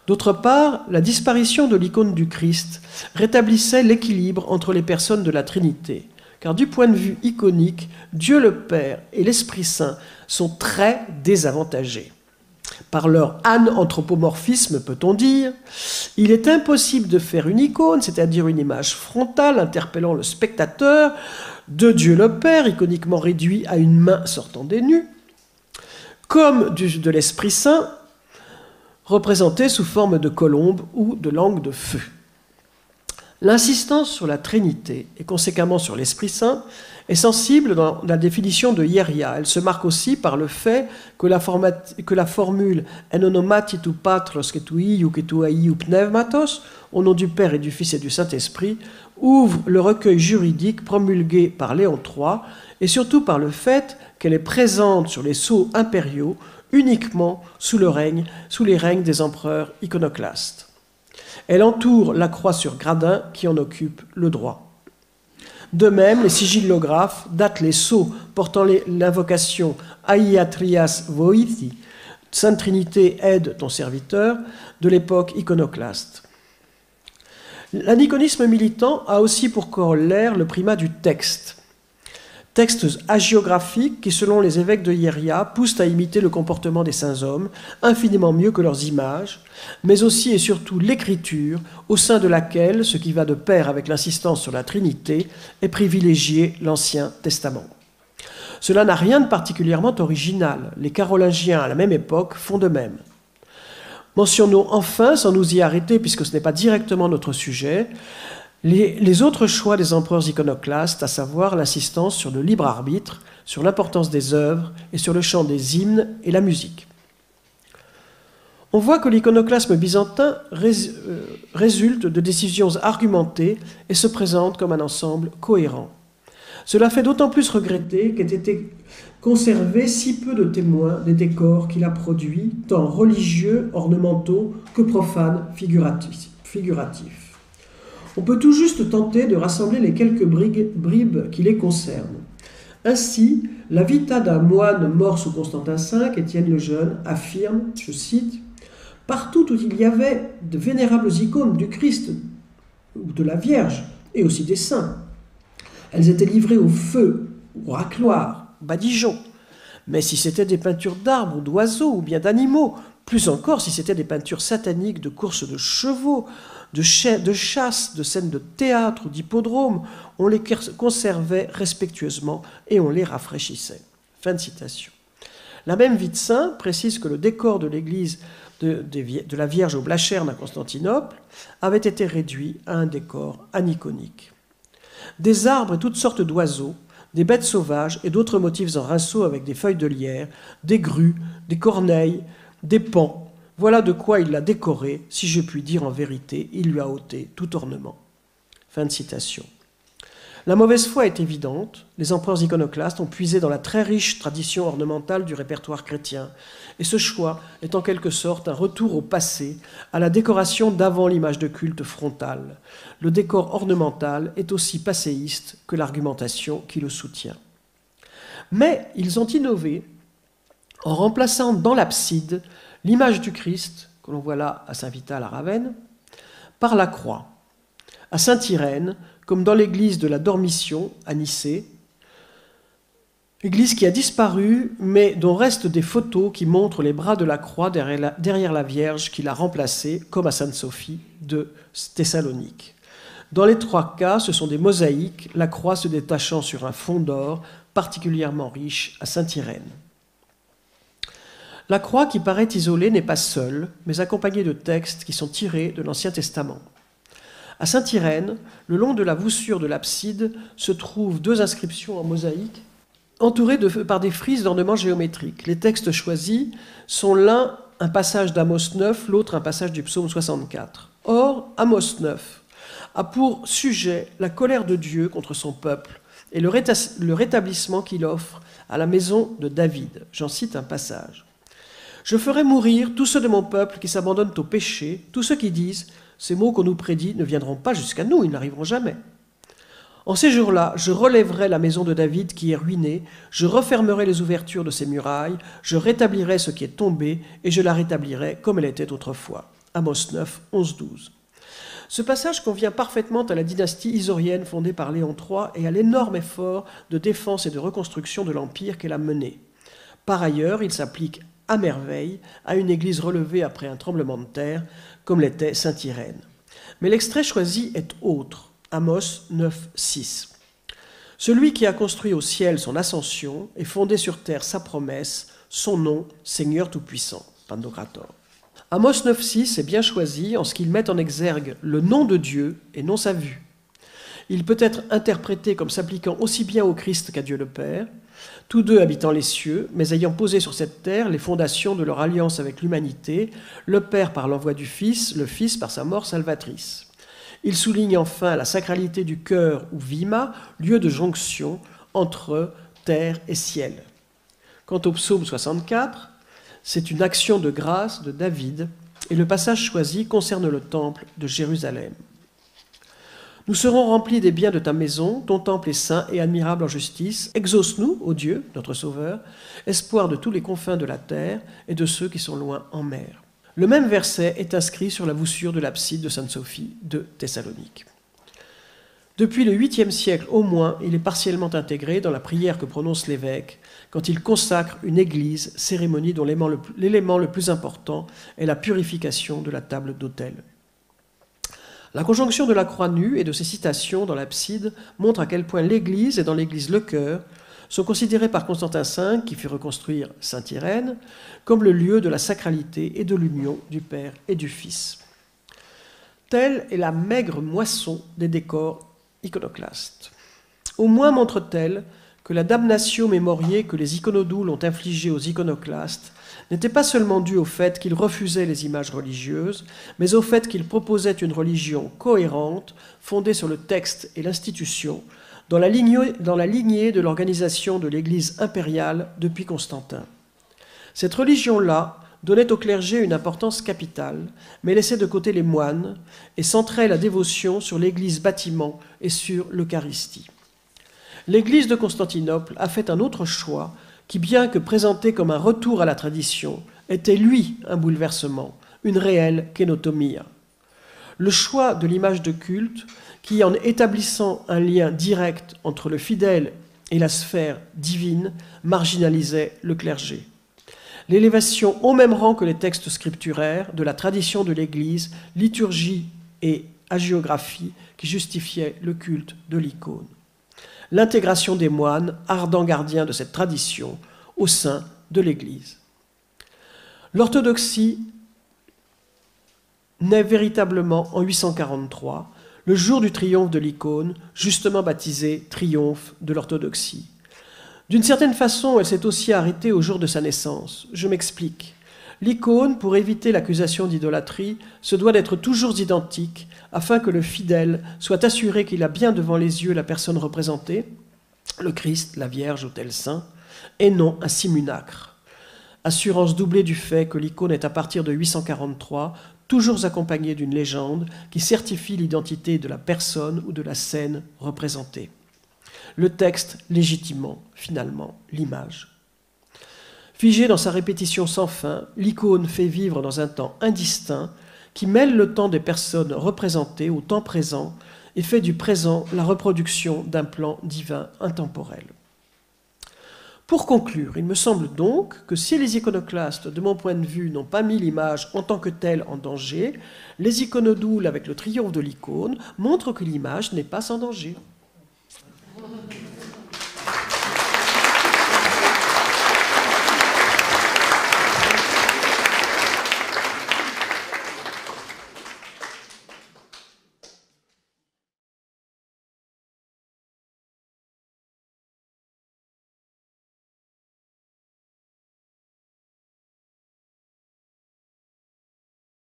D'autre part, la disparition de l'icône du Christ rétablissait l'équilibre entre les personnes de la Trinité, car du point de vue iconique, Dieu le Père et l'Esprit Saint sont très désavantagés. Par leur anthropomorphisme, peut-on dire, il est impossible de faire une icône, c'est-à-dire une image frontale interpellant le spectateur, de Dieu le Père, iconiquement réduit à une main sortant des nues, comme de l'Esprit Saint, représenté sous forme de colombe ou de langue de feu. L'insistance sur la Trinité et conséquemment sur l'Esprit Saint est sensible dans la définition de Hieria. Elle se marque aussi par le fait que la formule « En onomati tu patros que tu iu que tu aiu pneumatos » au nom du Père et du Fils et du Saint-Esprit ouvre le recueil juridique promulgué par Léon III et surtout par le fait qu'elle est présente sur les sceaux impériaux uniquement sous les règnes des empereurs iconoclastes. Elle entoure la croix sur gradin qui en occupe le droit. De même, les sigillographes datent les sceaux portant l'invocation Aia Trias Voithi, Sainte Trinité aide ton serviteur, de l'époque iconoclaste. L'aniconisme militant a aussi pour corollaire le primat du texte. Textes hagiographiques qui, selon les évêques de Hieria, poussent à imiter le comportement des saints hommes, infiniment mieux que leurs images, mais aussi et surtout l'écriture, au sein de laquelle, ce qui va de pair avec l'insistance sur la Trinité, est privilégié l'Ancien Testament. Cela n'a rien de particulièrement original. Les Carolingiens, à la même époque, font de même. Mentionnons enfin, sans nous y arrêter puisque ce n'est pas directement notre sujet, les autres choix des empereurs iconoclastes, à savoir l'insistance sur le libre arbitre, sur l'importance des œuvres et sur le chant des hymnes et la musique. On voit que l'iconoclasme byzantin résulte de décisions argumentées et se présente comme un ensemble cohérent. Cela fait d'autant plus regretter qu'aient été conservés si peu de témoins des décors qu'il a produits, tant religieux, ornementaux que profanes, figuratifs. On peut tout juste tenter de rassembler les quelques bribes qui les concernent. Ainsi, la vita d'un moine mort sous Constantin V, Étienne le Jeune, affirme, je cite, « Partout où il y avait de vénérables icônes du Christ ou de la Vierge, et aussi des saints, elles étaient livrées au feu, au racloir, au badigeon. Mais si c'était des peintures d'arbres ou d'oiseaux ou bien d'animaux, plus encore si c'était des peintures sataniques de courses de chevaux, de chasse, de scènes de théâtre ou d'hippodrome, on les conservait respectueusement et on les rafraîchissait. » Fin de citation. La même vie de saint précise que le décor de l'église de la Vierge au Blachern à Constantinople avait été réduit à un décor aniconique. Des arbres et toutes sortes d'oiseaux, des bêtes sauvages et d'autres motifs en rinceaux avec des feuilles de lierre, des grues, des corneilles, des pans. Voilà de quoi il l'a décoré, si je puis dire en vérité, il lui a ôté tout ornement. Fin de citation. La mauvaise foi est évidente, les empereurs iconoclastes ont puisé dans la très riche tradition ornementale du répertoire chrétien, et ce choix est en quelque sorte un retour au passé, à la décoration d'avant l'image de culte frontale. Le décor ornemental est aussi passéiste que l'argumentation qui le soutient. Mais ils ont innové en remplaçant dans l'abside l'image du Christ, que l'on voit là à Saint-Vital à Ravenne, par la croix. À Saint-Irène, comme dans l'église de la Dormition à Nicée, église qui a disparu, mais dont restent des photos qui montrent les bras de la croix derrière la Vierge qui l'a remplacée, comme à Sainte-Sophie de Thessalonique. Dans les trois cas, ce sont des mosaïques, la croix se détachant sur un fond d'or particulièrement riche à Saint-Irène. La croix qui paraît isolée n'est pas seule, mais accompagnée de textes qui sont tirés de l'Ancien Testament. À Saint-Irène, le long de la voussure de l'abside, se trouvent deux inscriptions en mosaïque entourées par des frises d'ornements géométriques. Les textes choisis sont l'un un passage d'Amos 9, l'autre un passage du psaume 64. Or, Amos 9 a pour sujet la colère de Dieu contre son peuple et le rétablissement qu'il offre à la maison de David. J'en cite un passage. « Je ferai mourir tous ceux de mon peuple qui s'abandonnent au péché, tous ceux qui disent « Ces mots qu'on nous prédit ne viendront pas jusqu'à nous, ils n'arriveront jamais. » En ces jours-là, je relèverai la maison de David qui est ruinée, je refermerai les ouvertures de ses murailles, je rétablirai ce qui est tombé, et je la rétablirai comme elle était autrefois. Amos 9, 11-12. Ce passage convient parfaitement à la dynastie isorienne fondée par Léon III et à l'énorme effort de défense et de reconstruction de l'Empire qu'elle a mené. Par ailleurs, il s'applique à merveille à une église relevée après un tremblement de terre, comme l'était Saint-Irène. Mais l'extrait choisi est autre. Amos 9, 6. Celui qui a construit au ciel son ascension et fondé sur terre sa promesse, son nom, Seigneur Tout-Puissant. Pantocrator. Amos 9, 6 est bien choisi en ce qu'il met en exergue le nom de Dieu et non sa vue. Il peut être interprété comme s'appliquant aussi bien au Christ qu'à Dieu le Père, tous deux habitant les cieux, mais ayant posé sur cette terre les fondations de leur alliance avec l'humanité, le Père par l'envoi du Fils, le Fils par sa mort salvatrice. Il souligne enfin la sacralité du cœur ou vima, lieu de jonction entre terre et ciel. Quant au psaume 64, c'est une action de grâce de David et le passage choisi concerne le temple de Jérusalem. Nous serons remplis des biens de ta maison, ton temple est saint et admirable en justice. Exauce-nous, ô Dieu, notre Sauveur, espoir de tous les confins de la terre et de ceux qui sont loin en mer. Le même verset est inscrit sur la voussure de l'abside de Sainte-Sophie de Thessalonique. Depuis le 8e siècle au moins, il est partiellement intégré dans la prière que prononce l'évêque quand il consacre une église, cérémonie dont l'élément le plus important est la purification de la table d'autel. La conjonction de la croix nue et de ses citations dans l'abside montre à quel point l'église et dans l'église le chœur sont considérés par Constantin V, qui fit reconstruire Saint-Irène, comme le lieu de la sacralité et de l'union du Père et du Fils. Telle est la maigre moisson des décors iconoclastes. Au moins montre-t-elle que la damnatio mémoriae que les iconodoules ont infligée aux iconoclastes n'était pas seulement due au fait qu'ils refusaient les images religieuses, mais au fait qu'ils proposaient une religion cohérente, fondée sur le texte et l'institution, dans la lignée de l'organisation de l'Église impériale depuis Constantin. Cette religion-là donnait au clergé une importance capitale, mais laissait de côté les moines et centrait la dévotion sur l'Église bâtiment et sur l'Eucharistie. L'Église de Constantinople a fait un autre choix qui, bien que présenté comme un retour à la tradition, était lui un bouleversement, une réelle kénotomia. Le choix de l'image de culte qui, en établissant un lien direct entre le fidèle et la sphère divine, marginalisait le clergé. L'élévation au même rang que les textes scripturaires de la tradition de l'Église, liturgie et hagiographie qui justifiaient le culte de l'icône. L'intégration des moines, ardents gardiens de cette tradition, au sein de l'Église. L'orthodoxie naît véritablement en 843, le jour du triomphe de l'icône, justement baptisé triomphe de l'orthodoxie. D'une certaine façon, elle s'est aussi arrêtée au jour de sa naissance. Je m'explique. L'icône, pour éviter l'accusation d'idolâtrie, se doit d'être toujours identique, afin que le fidèle soit assuré qu'il a bien devant les yeux la personne représentée, le Christ, la Vierge ou tel saint, et non un simulacre. Assurance doublée du fait que l'icône est à partir de 843 toujours accompagnée d'une légende qui certifie l'identité de la personne ou de la scène représentée. le texte légitimant finalement l'image. Figée dans sa répétition sans fin, l'icône fait vivre dans un temps indistinct qui mêle le temps des personnes représentées au temps présent et fait du présent la reproduction d'un plan divin intemporel. Pour conclure, il me semble donc que si les iconoclastes, de mon point de vue, n'ont pas mis l'image en tant que telle en danger, les iconodoules, avec le triomphe de l'icône, montrent que l'image n'est pas sans danger.